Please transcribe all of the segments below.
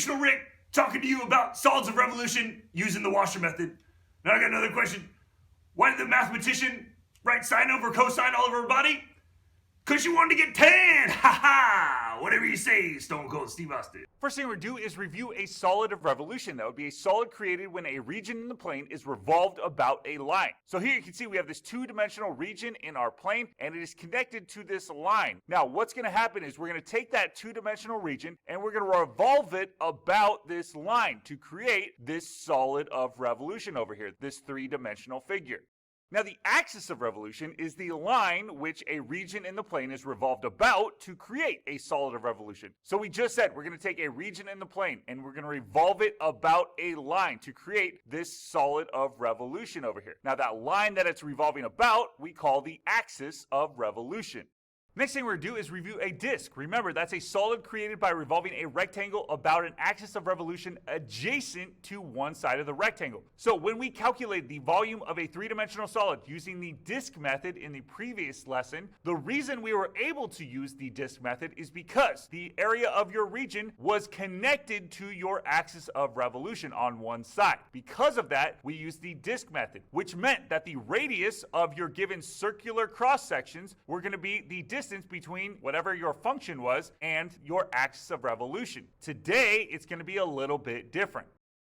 Mathematician Rick talking to you about solids of revolution using the washer method. Now I got another question. Why did the mathematician write sine over cosine all over her body? Because she wanted to get tan! Ha ha! Whatever you say, Stone Cold Steve Austin. First thing we're going to do is review a solid of revolution. That would be a solid created when a region in the plane is revolved about a line. So here you can see we have this two-dimensional region in our plane, and it is connected to this line. Now, what's going to happen is we're going to take that two-dimensional region, and we're going to revolve it about this line to create this solid of revolution over here, this three-dimensional figure. Now, the axis of revolution is the line which a region in the plane is revolved about to create a solid of revolution. So we just said we're going to take a region in the plane and we're going to revolve it about a line to create this solid of revolution over here. Now, that line that it's revolving about, we call the axis of revolution. Next thing we're going to do is review a disk. Remember, that's a solid created by revolving a rectangle about an axis of revolution adjacent to one side of the rectangle. So when we calculated the volume of a three-dimensional solid using the disk method in the previous lesson, the reason we were able to use the disk method is because the area of your region was connected to your axis of revolution on one side. Because of that, we used the disk method, which meant that the radius of your given circular cross sections were going to be the distance between whatever your function was and your axis of revolution. Today, it's going to be a little bit different.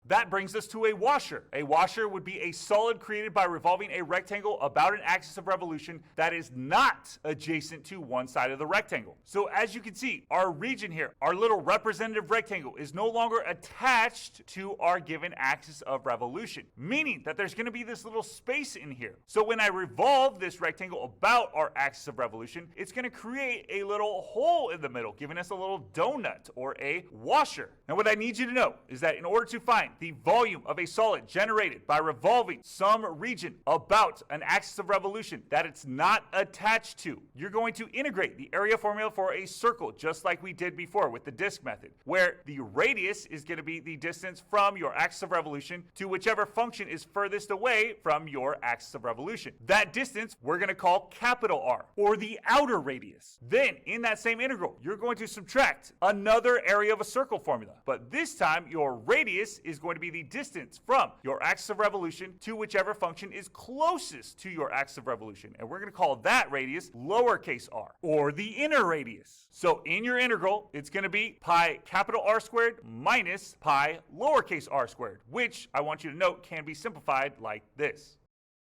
That brings us to a washer. A washer would be a solid created by revolving a rectangle about an axis of revolution that is not adjacent to one side of the rectangle. So as you can see, our region here, our little representative rectangle, is no longer attached to our given axis of revolution, meaning that there's going to be this little space in here. So when I revolve this rectangle about our axis of revolution, it's going to create a little hole in the middle, giving us a little donut or a washer. Now what I need you to know is that in order to find the volume of a solid generated by revolving some region about an axis of revolution that it's not attached to, you're going to integrate the area formula for a circle just like we did before with the disk method, where the radius is going to be the distance from your axis of revolution to whichever function is furthest away from your axis of revolution. That distance we're going to call capital R, or the outer radius. Then in that same integral, you're going to subtract another area of a circle formula, but this time your radius is going to be the distance from your axis of revolution to whichever function is closest to your axis of revolution. And we're going to call that radius lowercase r, or the inner radius. So in your integral, it's going to be pi capital R squared minus pi lowercase r squared, which I want you to note can be simplified like this.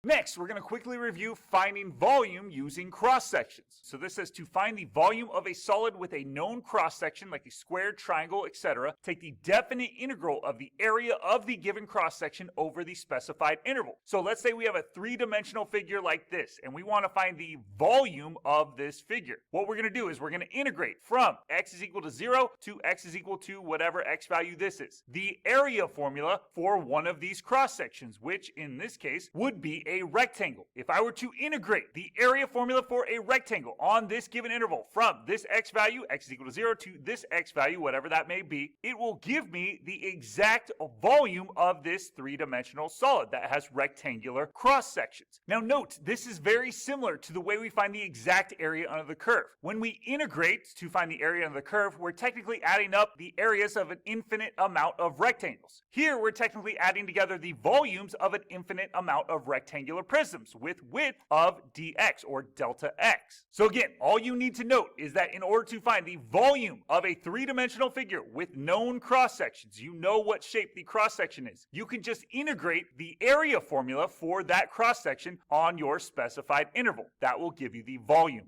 Next, we're going to quickly review finding volume using cross sections. So this says to find the volume of a solid with a known cross section, like a square, triangle, etc., take the definite integral of the area of the given cross section over the specified interval. So let's say we have a three-dimensional figure like this, and we want to find the volume of this figure. What we're going to do is we're going to integrate from x is equal to 0 to x is equal to whatever x value this is, the area formula for one of these cross sections, which in this case would be a rectangle. If I were to integrate the area formula for a rectangle on this given interval from this x value, x is equal to 0, to this x value, whatever that may be, it will give me the exact volume of this three-dimensional solid that has rectangular cross sections. Now note, this is very similar to the way we find the exact area under the curve. When we integrate to find the area under the curve, we're technically adding up the areas of an infinite amount of rectangles. Here, we're technically adding together the volumes of an infinite amount of rectangular prisms with width of dx, or delta x. So again, all you need to note is that in order to find the volume of a three-dimensional figure with known cross sections, you know what shape the cross section is. You can just integrate the area formula for that cross section on your specified interval. That will give you the volume.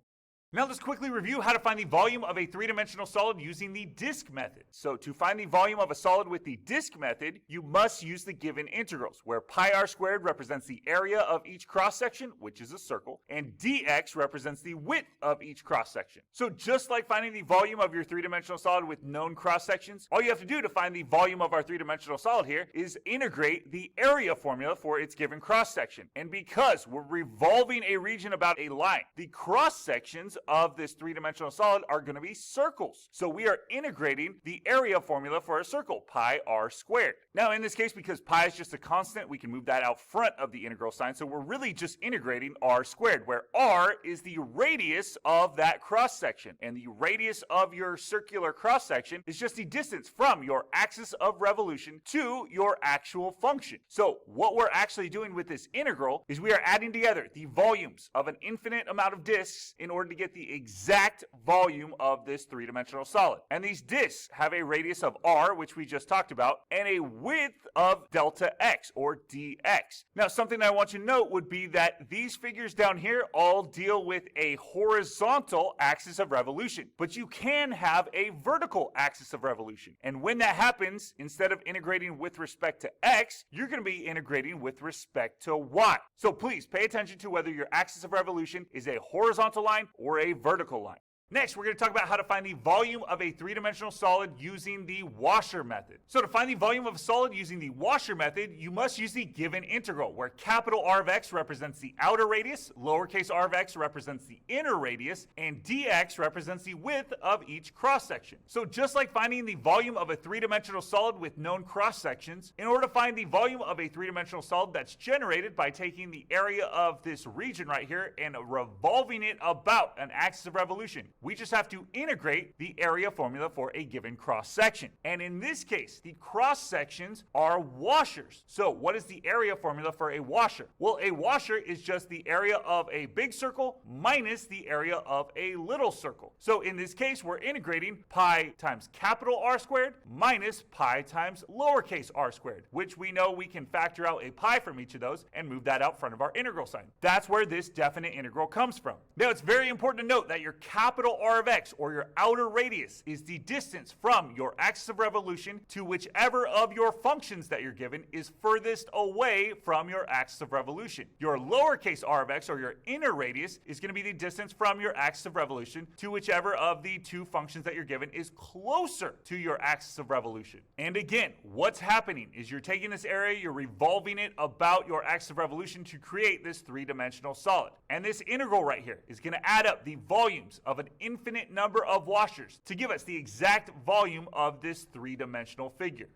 Now let's quickly review how to find the volume of a three-dimensional solid using the disk method. So to find the volume of a solid with the disk method, you must use the given integrals, where pi r squared represents the area of each cross-section, which is a circle, and dx represents the width of each cross-section. So just like finding the volume of your three-dimensional solid with known cross-sections, all you have to do to find the volume of our three-dimensional solid here is integrate the area formula for its given cross-section. And because we're revolving a region about a line, the cross-sections of this three-dimensional solid are going to be circles. So we are integrating the area formula for a circle, pi r squared. Now in this case, because pi is just a constant, we can move that out front of the integral sign. So we're really just integrating r squared, where r is the radius of that cross section. And the radius of your circular cross section is just the distance from your axis of revolution to your actual function. So what we're actually doing with this integral is we are adding together the volumes of an infinite amount of disks in order to get the exact volume of this three-dimensional solid. And these disks have a radius of r, which we just talked about, and a width of delta x, or dx. Now, something I want you to note would be that these figures down here all deal with a horizontal axis of revolution, but you can have a vertical axis of revolution. And when that happens, instead of integrating with respect to x, you're going to be integrating with respect to y. So please pay attention to whether your axis of revolution is a horizontal line or a vertical line. Next, we're going to talk about how to find the volume of a three-dimensional solid using the washer method. So to find the volume of a solid using the washer method, you must use the given integral, where capital R of x represents the outer radius, lowercase r of x represents the inner radius, and dx represents the width of each cross-section. So just like finding the volume of a three-dimensional solid with known cross-sections, in order to find the volume of a three-dimensional solid that's generated by taking the area of this region right here and revolving it about an axis of revolution, we just have to integrate the area formula for a given cross section. And in this case, the cross sections are washers. So what is the area formula for a washer? Well, a washer is just the area of a big circle minus the area of a little circle. So in this case, we're integrating pi times capital R squared minus pi times lowercase r squared, which we know we can factor out a pi from each of those and move that out front of our integral sign. That's where this definite integral comes from. Now, it's very important to note that your capital R of x, or your outer radius, is the distance from your axis of revolution to whichever of your functions that you're given is furthest away from your axis of revolution. Your lowercase r of x, or your inner radius, is going to be the distance from your axis of revolution to whichever of the two functions that you're given is closer to your axis of revolution. And again, what's happening is you're taking this area, you're revolving it about your axis of revolution to create this three-dimensional solid. And this integral right here is going to add up the volumes of an infinite number of washers to give us the exact volume of this three-dimensional figure.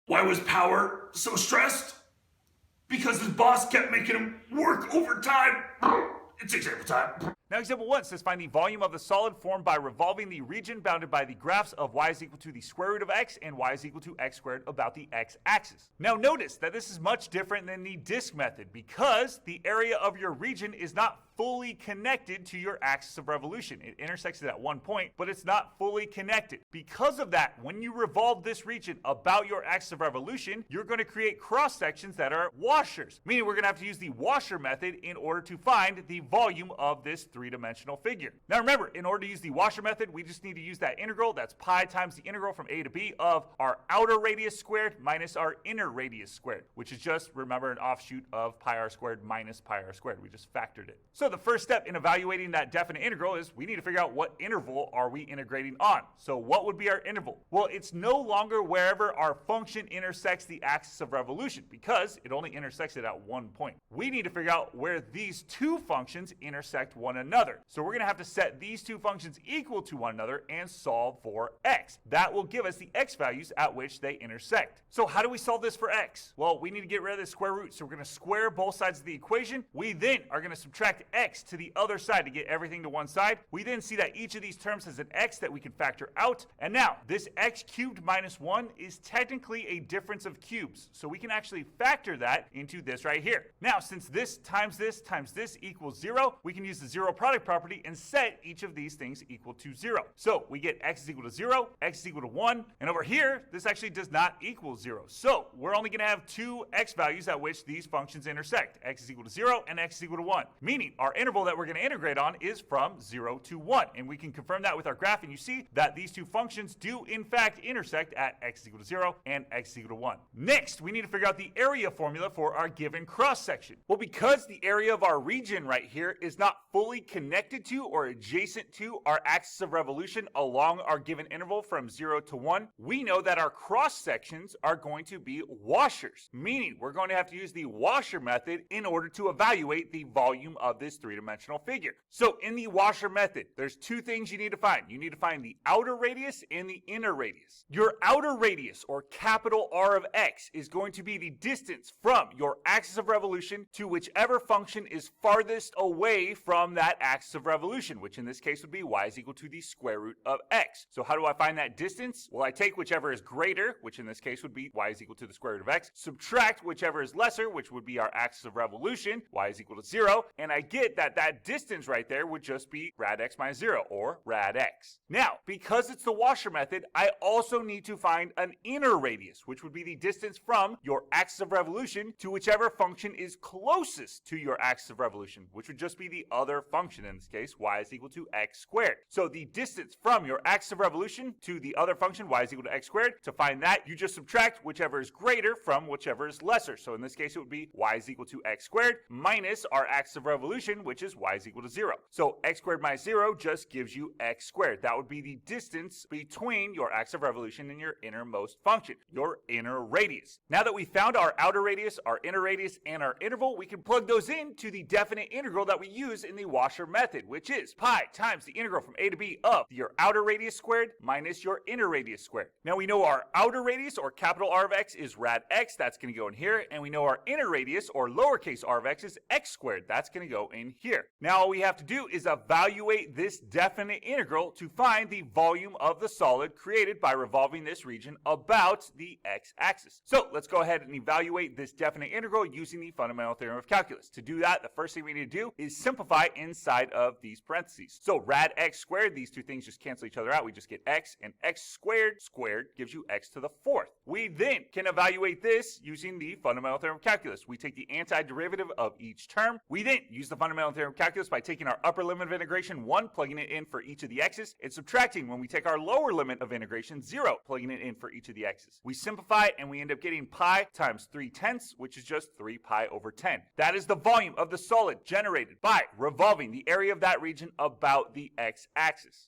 Why was Power so stressed? Because his boss kept making him work overtime. It's example time. Now, example 1 says find the volume of the solid formed by revolving the region bounded by the graphs of y is equal to the square root of x and y is equal to x squared about the x-axis. Now, notice that this is much different than the disk method because the area of your region is not fully connected to your axis of revolution. It intersects it at one point, but it's not fully connected. Because of that, when you revolve this region about your axis of revolution, you're going to create cross sections that are washers, meaning we're going to have to use the washer method in order to find the volume of this three-dimensional figure. Now remember, in order to use the washer method, we just need to use that integral. That's pi times the integral from a to b of our outer radius squared minus our inner radius squared, which is just, remember, an offshoot of pi r squared minus pi r squared. We just factored it. So the first step in evaluating that definite integral is we need to figure out what interval are we integrating on. So what would be our interval? Well, it's no longer wherever our function intersects the axis of revolution because it only intersects it at one point. We need to figure out where these two functions intersect one another. So we're going to have to set these two functions equal to one another and solve for x. That will give us the x values at which they intersect. So how do we solve this for x? Well, we need to get rid of the square root. So we're going to square both sides of the equation. We then are going to subtract x to the other side to get everything to one side. We then see that each of these terms has an x that we can factor out. And now this x cubed minus 1 is technically a difference of cubes. So we can actually factor that into this right here. Now, since this times this equals 0, we can use the zero product property and set each of these things equal to 0. So we get x is equal to 0, x is equal to 1, and over here, this actually does not equal 0. So we're only going to have two x values at which these functions intersect. X is equal to 0 and x is equal to 1, meaning our interval that we're going to integrate on is from 0 to 1. And we can confirm that with our graph, and you see that these two functions do in fact intersect at x is equal to 0 and x is equal to 1. Next, we need to figure out the area formula for our given cross section. Well, because the area of our region right here is not fully connected to or adjacent to our axis of revolution along our given interval from 0 to 1, we know that our cross sections are going to be washers, meaning we're going to have to use the washer method in order to evaluate the volume of this three-dimensional figure. So in the washer method, there's two things you need to find. You need to find the outer radius and the inner radius. Your outer radius, or capital R of x, is going to be the distance from your axis of revolution to whichever function is farthest away from that axis of revolution, which in this case would be y is equal to the square root of x. So how do I find that distance? Well, I take whichever is greater, which in this case would be y is equal to the square root of x, subtract whichever is lesser, which would be our axis of revolution, y is equal to 0, and I get that that distance right there would just be rad x minus 0, or rad x. Now, because it's the washer method, I also need to find an inner radius, which would be the distance from your axis of revolution to whichever function is closest to your axis of revolution, which would just be the other function, in this case, y is equal to x squared. So the distance from your axis of revolution to the other function, y is equal to x squared, to find that, you just subtract whichever is greater from whichever is lesser. So in this case, it would be y is equal to x squared minus our axis of revolution, which is y is equal to 0. So x squared minus 0 just gives you x squared. That would be the distance between your axis of revolution and your innermost function, your inner radius. Now that we found our outer radius, our inner radius, and our interval, we can plug those into the definite integral that we use in the washer method, which is pi times the integral from a to b of your outer radius squared minus your inner radius squared. Now we know our outer radius, or capital R of x, is rad x. That's going to go in here. And we know our inner radius, or lowercase r of x, is x squared. That's going to go in here. Now all we have to do is evaluate this definite integral to find the volume of the solid created by revolving this region about the x-axis. So let's go ahead and evaluate this definite integral using the fundamental theorem of calculus. To do that, the first thing we need to do is simplify inside of these parentheses. So rad x squared, these two things just cancel each other out. We just get x, and x squared gives you x to the 4th. We then can evaluate this using the fundamental theorem of calculus. We take the antiderivative of each term. We then use the fundamental theorem of calculus by taking our upper limit of integration 1, plugging it in for each of the x's, and subtracting when we take our lower limit of integration 0, plugging it in for each of the x's. We simplify and we end up getting pi times 3/10, which is just 3 pi over 10. That is the volume of the solid generated by revolving the area of that region about the x-axis.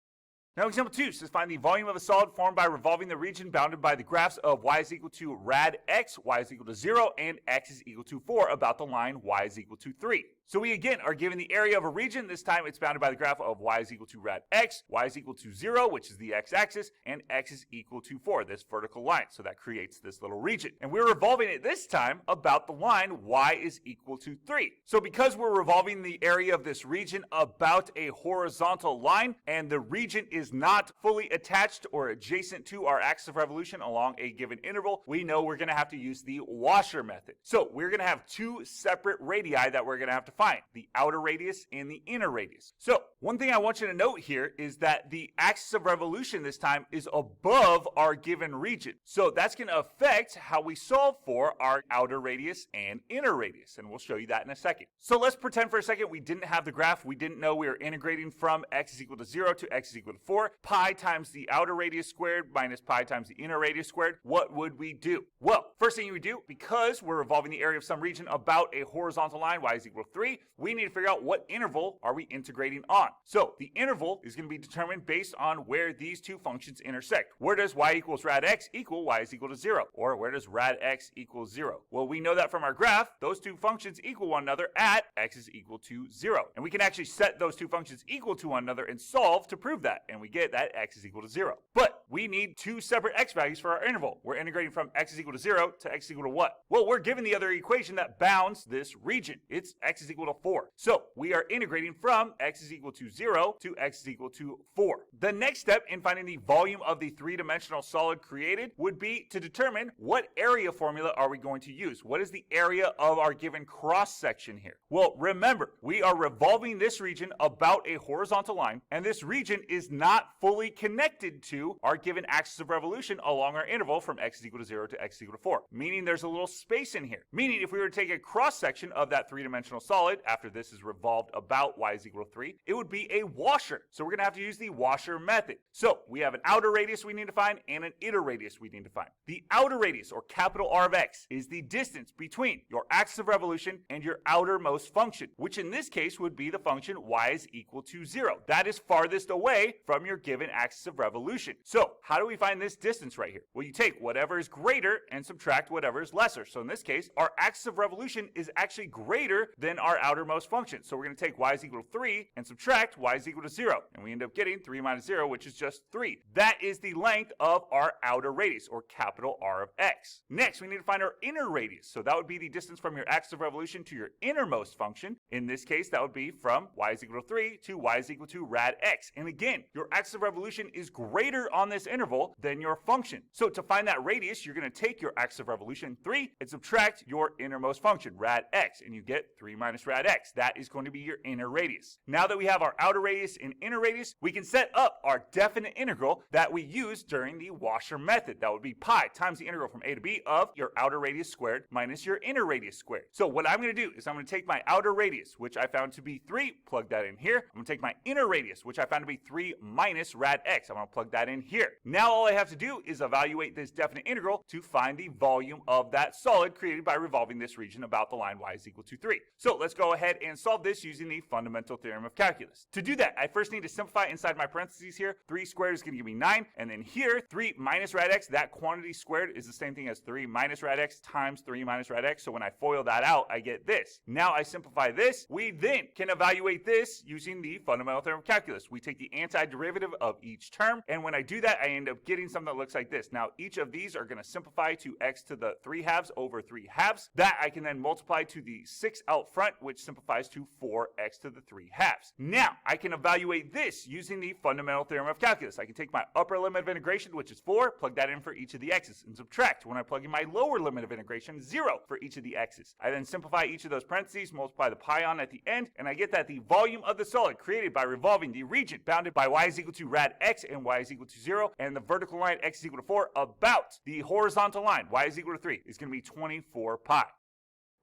Now example 2 says find the volume of a solid formed by revolving the region bounded by the graphs of y is equal to rad x, y is equal to 0, and x is equal to 4 about the line y is equal to 3. So we again are given the area of a region. This time it's bounded by the graph of y is equal to rad x, y is equal to 0, which is the x-axis, and x is equal to 4, this vertical line. So that creates this little region. And we're revolving it this time about the line y is equal to 3. So because we're revolving the area of this region about a horizontal line, and the region is not fully attached or adjacent to our axis of revolution along a given interval, we know we're going to have to use the washer method. So we're going to have two separate radii that we're going to have to find, the outer radius and the inner radius. So one thing I want you to note here is that the axis of revolution this time is above our given region. So that's going to affect how we solve for our outer radius and inner radius, and we'll show you that in a second. So let's pretend for a second we didn't have the graph. We didn't know we were integrating from x is equal to 0 to x is equal to 4. Pi times the outer radius squared minus pi times the inner radius squared. What would we do? Well, first thing you would do, because we're revolving the area of some region about a horizontal line, y is equal to 3, we need to figure out what interval are we integrating on. So the interval is going to be determined based on where these two functions intersect. Where does y equals rad x equal y is equal to 0? Or where does rad x equal 0? Well, we know that from our graph, those two functions equal one another at x is equal to 0. And we can actually set those two functions equal to one another and solve to prove that. And we get that x is equal to 0. But we need two separate x values for our interval. We're integrating from x is equal to 0 to x is equal to what? Well, we're given the other equation that bounds this region. It's x is equal to 4. So we are integrating from x is equal to 0 to x is equal to 4. The next step in finding the volume of the three-dimensional solid created would be to determine what area formula are we going to use. What is the area of our given cross section here? Well, remember, we are revolving this region about a horizontal line, and this region is not fully connected to our given axis of revolution along our interval from x is equal to 0 to x is equal to 4, meaning there's a little space in here. Meaning if we were to take a cross-section of that three-dimensional solid after this is revolved about y is equal to 3, it would be a washer. So we're going to have to use the washer method. So we have an outer radius we need to find and an inner radius we need to find. The outer radius, or capital R of x, is the distance between your axis of revolution and your outermost function, which in this case would be the function y is equal to 0. That is farthest away from your given axis of revolution. So how do we find this distance right here? Well, you take whatever is greater and subtract whatever is lesser. So in this case, our axis of revolution is actually greater than our outermost function. So we're going to take y is equal to 3 and subtract y is equal to 0. And we end up getting 3 minus 0, which is just 3. That is the length of our outer radius, or capital R of x. Next, we need to find our inner radius. So that would be the distance from your axis of revolution to your innermost function. In this case, that would be from y is equal to 3 to y is equal to rad x. And again, your axis of revolution is greater on this interval than your function. So to find that radius, you're going to take your axis of revolution 3 and subtract your innermost function, rad x, and you get 3 minus rad x. That is going to be your inner radius. Now that we have our outer radius and inner radius, we can set up our definite integral that we used during the washer method. That would be pi times the integral from a to b of your outer radius squared minus your inner radius squared. So what I'm going to do is I'm going to take my outer radius, which I found to be 3, plug that in here. I'm going to take my inner radius, which I found to be 3 minus rad x. I'm going to plug that in here. Now all I have to do is evaluate this definite integral to find the volume of that solid created by revolving this region about the line y is equal to 3. So let's go ahead and solve this using the fundamental theorem of calculus. To do that, I first need to simplify inside my parentheses here. 3 squared is going to give me 9, and then here 3 minus rad x, that quantity squared is the same thing as 3 minus rad x times 3 minus rad x. So when I FOIL that out, I get this. Now I simplify this. We then can evaluate this using the fundamental theorem of calculus. We take the antiderivative of each term, and when I do that, I end up getting something that looks like this. Now each of these are going to simplify to x to the 3 halves over 3 halves. That I can then multiply to the 6 out front, which simplifies to 4x to the 3 halves. Now I can evaluate this using the fundamental theorem of calculus. I can take my upper limit of integration, which is 4, plug that in for each of the x's, and subtract when I plug in my lower limit of integration, 0 for each of the x's. I then simplify each of those parentheses, multiply the pi on at the end, and I get that the volume of the solid created by revolving the region bounded by y is equal to rad x and y is equal to 0, and the vertical line x is equal to 4 about the horizontal line y is equal to 3 is going to be 24 pi.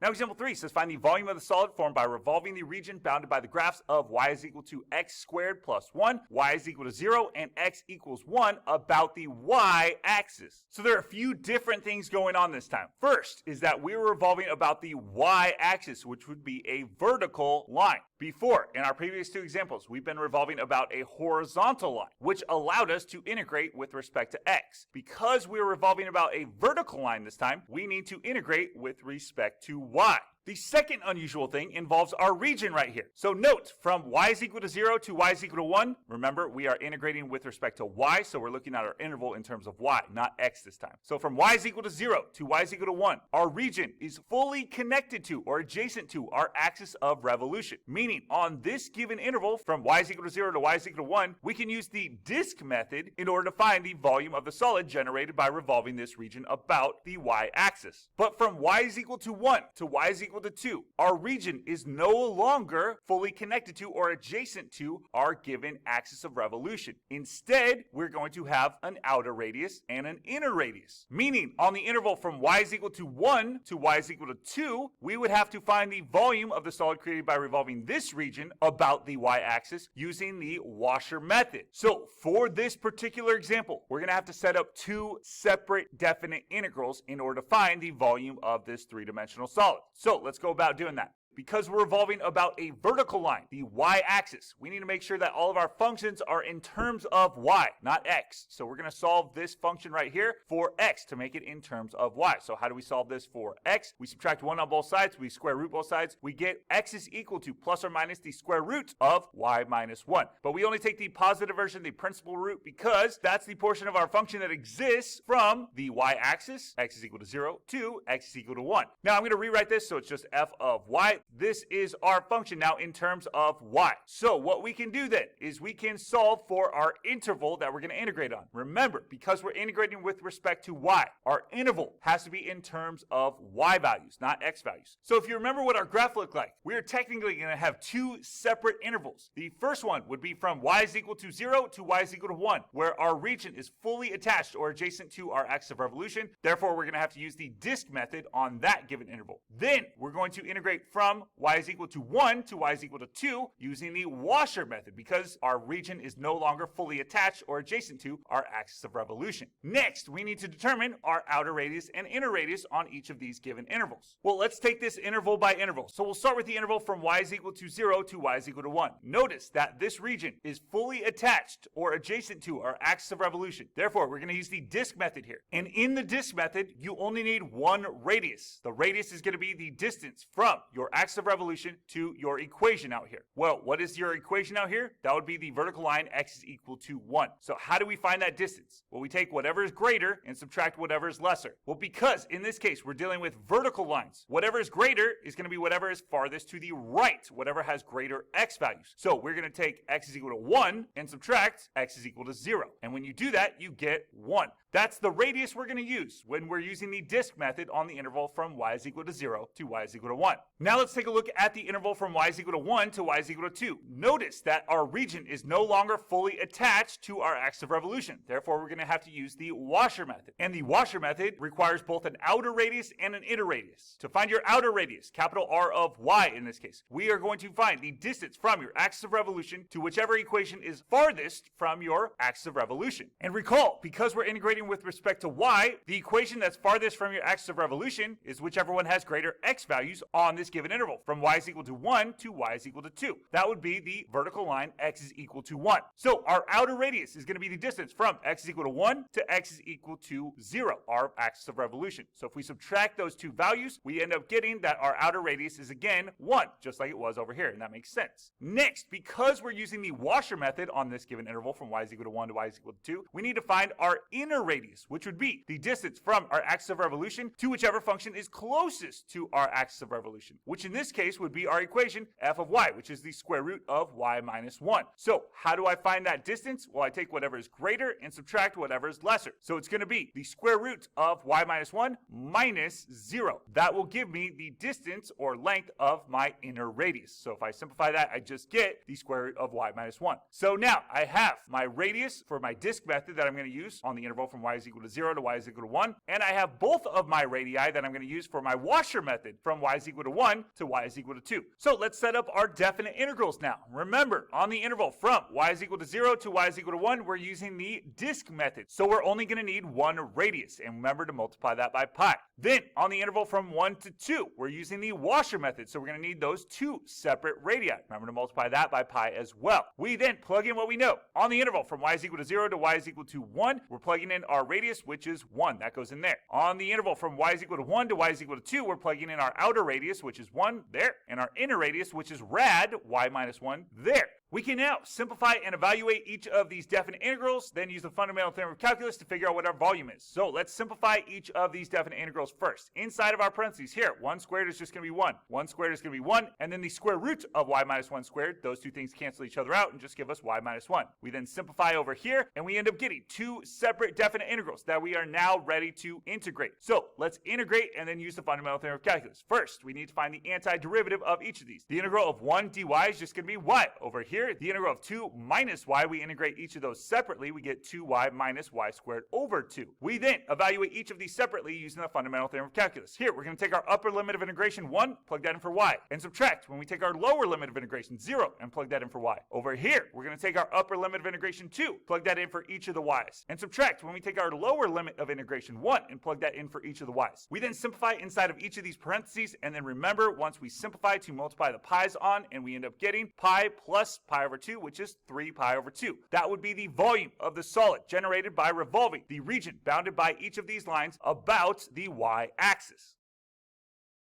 Now example 3 says find the volume of the solid formed by revolving the region bounded by the graphs of y is equal to x squared plus 1, y is equal to 0, and x equals 1 about the y-axis. So there are a few different things going on this time. First is that we were revolving about the y-axis, which would be a vertical line. Before, in our previous 2 examples, we've been revolving about a horizontal line, which allowed us to integrate with respect to x. Because we were revolving about a vertical line this time, we need to integrate with respect to y. The second unusual thing involves our region right here. So note, from y is equal to 0 to y is equal to 1, remember we are integrating with respect to y, so we're looking at our interval in terms of y, not x this time. So from y is equal to 0 to y is equal to 1, our region is fully connected to or adjacent to our axis of revolution. Meaning, on this given interval from y is equal to 0 to y is equal to 1, we can use the disk method in order to find the volume of the solid generated by revolving this region about the y-axis. But from y is equal to 1 to y is equal to 2, our region is no longer fully connected to or adjacent to our given axis of revolution. Instead, we're going to have an outer radius and an inner radius. Meaning, on the interval from y is equal to 1 to y is equal to 2, we would have to find the volume of the solid created by revolving this region about the y-axis using the washer method. So, for this particular example, we're going to have to set up 2 separate definite integrals in order to find the volume of this 3-dimensional solid. So, let's go about doing that. Because we're revolving about a vertical line, the y-axis, we need to make sure that all of our functions are in terms of y, not x. So we're going to solve this function right here for x to make it in terms of y. So how do we solve this for x? We subtract 1 on both sides, we square root both sides, we get x is equal to plus or minus the square root of y minus 1. But we only take the positive version, the principal root, because that's the portion of our function that exists from the y-axis, x is equal to 0, to x is equal to 1. Now I'm going to rewrite this so it's just f of y. right, this is our function now in terms of y. So what we can do then is we can solve for our interval that we're going to integrate on. Remember, because we're integrating with respect to y, our interval has to be in terms of y values, not x values. So if you remember what our graph looked like, we're technically going to have two separate intervals. The first one would be from y is equal to 0 to y is equal to 1, where our region is fully attached or adjacent to our axis of revolution. Therefore, we're going to have to use the disk method on that given interval. Then we're going to integrate from y is equal to 1 to y is equal to 2 using the washer method because our region is no longer fully attached or adjacent to our axis of revolution. Next, we need to determine our outer radius and inner radius on each of these given intervals. Well, let's take this interval by interval. So we'll start with the interval from y is equal to 0 to y is equal to 1. Notice that this region is fully attached or adjacent to our axis of revolution. Therefore, we're going to use the disk method here. And in the disk method, you only need one radius. The radius is going to be the distance from your axis of revolution to your equation out here. Well, what is your equation out here? That would be the vertical line x is equal to 1. So how do we find that distance? Well, we take whatever is greater and subtract whatever is lesser. Well, because in this case, we're dealing with vertical lines. Whatever is greater is going to be whatever is farthest to the right, whatever has greater x values. So we're going to take x is equal to 1 and subtract x is equal to 0. And when you do that, you get 1. That's the radius we're going to use when we're using the disk method on the interval from y is equal to 0 to y is equal to 1. Now let's take a look at the interval from y is equal to 1 to y is equal to 2. Notice that our region is no longer fully attached to our axis of revolution. Therefore, we're going to have to use the washer method. And the washer method requires both an outer radius and an inner radius. To find your outer radius, capital R of y in this case, we are going to find the distance from your axis of revolution to whichever equation is farthest from your axis of revolution. And recall, because we're integrating with respect to y, the equation that's farthest from your axis of revolution is whichever one has greater x values on this given interval, from y is equal to 1 to y is equal to 2. That would be the vertical line x is equal to 1. So our outer radius is going to be the distance from x is equal to 1 to x is equal to 0, our axis of revolution. So if we subtract those two values, we end up getting that our outer radius is again 1, just like it was over here, and that makes sense. Next, because we're using the washer method on this given interval from y is equal to 1 to y is equal to 2, we need to find our inner radius, which would be the distance from our axis of revolution to whichever function is closest to our axis of revolution, which in this case would be our equation f of y, which is the square root of y minus 1. So how do I find that distance? Well, I take whatever is greater and subtract whatever is lesser. So it's going to be the square root of y minus 1 minus 0. That will give me the distance or length of my inner radius. So if I simplify that, I just get the square root of y minus 1. So now I have my radius for my disk method that I'm going to use on the interval from y is equal to 0 to y is equal to 1, and I have both of my radii that I'm going to use for my washer method from y is equal to 1 to y is equal to 2. So let's set up our definite integrals now. Remember, on the interval from y is equal to 0 to y is equal to 1, we're using the disk method. So we're only going to need one radius, and remember to multiply that by pi. Then, on the interval from 1 to 2, we're using the washer method, so we're going to need those two separate radii. Remember to multiply that by pi as well. We then plug in what we know. On the interval from y is equal to 0 to y is equal to 1, we're plugging in our radius, which is 1. That goes in there. On the interval from y is equal to 1 to y is equal to 2, we're plugging in our outer radius, which is 1, there, and our inner radius, which is rad, y minus 1, there. We can now simplify and evaluate each of these definite integrals, then use the fundamental theorem of calculus to figure out what our volume is. So let's simplify each of these definite integrals first. Inside of our parentheses here, 1 squared is just going to be 1. 1 squared is going to be 1, and then the square root of y minus 1 squared. Those two things cancel each other out and just give us y minus 1. We then simplify over here, and we end up getting two separate definite integrals that we are now ready to integrate. So let's integrate and then use the fundamental theorem of calculus. First, we need to find the antiderivative of each of these. The integral of 1 dy is just going to be y. Over here, the integral of 2 minus y, we integrate each of those separately. We get 2y minus y squared over 2. We then evaluate each of these separately using the fundamental theorem of calculus. Here, we're going to take our upper limit of integration 1, plug that in for y, and subtract when we take our lower limit of integration 0 and plug that in for y. Over here, we're going to take our upper limit of integration 2, plug that in for each of the y's, and subtract when we take our lower limit of integration 1 and plug that in for each of the y's. We then simplify inside of each of these parentheses, and then remember, once we simplify, to multiply the pi's on, and we end up getting pi plus pi over 2, which is 3 pi over 2. That would be the volume of the solid generated by revolving the region bounded by each of these lines about the y-axis.